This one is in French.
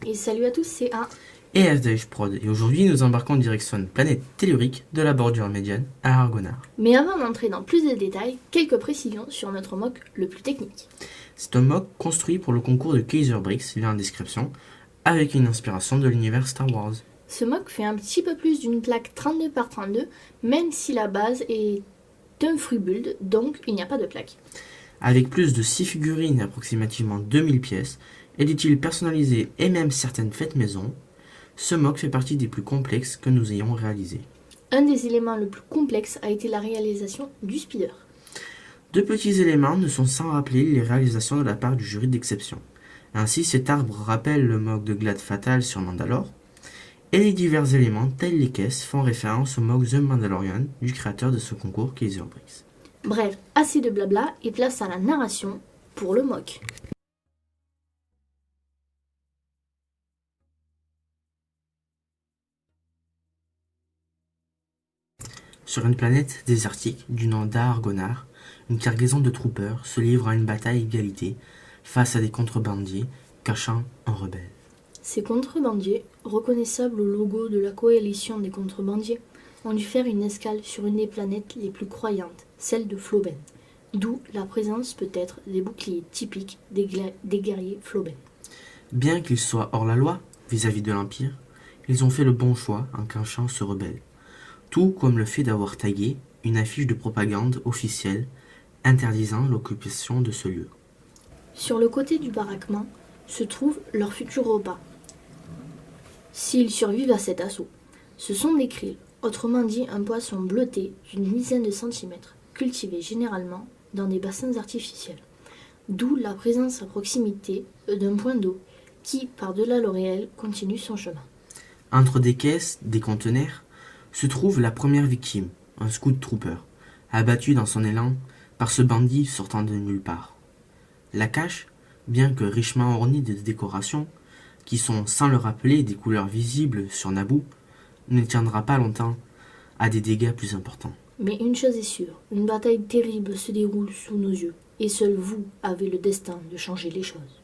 Et salut à tous, c'est A. Et FDH Prod. Et aujourd'hui, nous embarquons en direction d'une planète tellurique de la bordure médiane à Argonar. Mais avant d'entrer dans plus de détails, quelques précisions sur notre mock le plus technique. C'est un mock construit pour le concours de Kaiser Bricks, il y a en description, avec une inspiration de l'univers Star Wars. Ce mock fait un petit peu plus d'une plaque 32 par 32, même si la base est un free build, donc il n'y a pas de plaque. Avec plus de 6 figurines et approximativement 2000 pièces, est-il personnalisé et même certaines faites maison, ce mock fait partie des plus complexes que nous ayons réalisés. Un des éléments le plus complexes a été la réalisation du speeder. Deux petits éléments ne sont sans rappeler les réalisations de la part du jury d'exception. Ainsi, cet arbre rappelle le mock de Glade Fatal sur Mandalore, et les divers éléments tels les caisses font référence au mock The Mandalorian du créateur de ce concours Kaiser Bricks. Bref, assez de blabla et place à la narration pour le mock. Sur une planète désertique du nom d'Argonar, une cargaison de troopers se livre à une bataille égalité face à des contrebandiers cachant un rebelle. Ces contrebandiers, reconnaissables au logo de la coalition des contrebandiers, ont dû faire une escale sur une des planètes les plus croyantes, celle de Floben, d'où la présence peut-être des boucliers typiques des guerriers Floben. Bien qu'ils soient hors la loi vis-à-vis de l'Empire, ils ont fait le bon choix en cachant ce rebelle, tout comme le fait d'avoir tagué une affiche de propagande officielle interdisant l'occupation de ce lieu. Sur le côté du baraquement se trouve leur futur repas, s'ils survivent à cet assaut. Ce sont des krills, autrement dit un poisson bleuté d'une dizaine de centimètres, cultivé généralement dans des bassins artificiels, d'où la présence à proximité d'un point d'eau qui, par-delà le réel, continue son chemin. Entre des caisses, des conteneurs, se trouve la première victime, un scout trooper, abattu dans son élan par ce bandit sortant de nulle part. La cache, bien que richement ornée de décorations, qui sont sans le rappeler des couleurs visibles sur Naboo, ne tiendra pas longtemps à des dégâts plus importants. Mais une chose est sûre, une bataille terrible se déroule sous nos yeux, et seul vous avez le destin de changer les choses.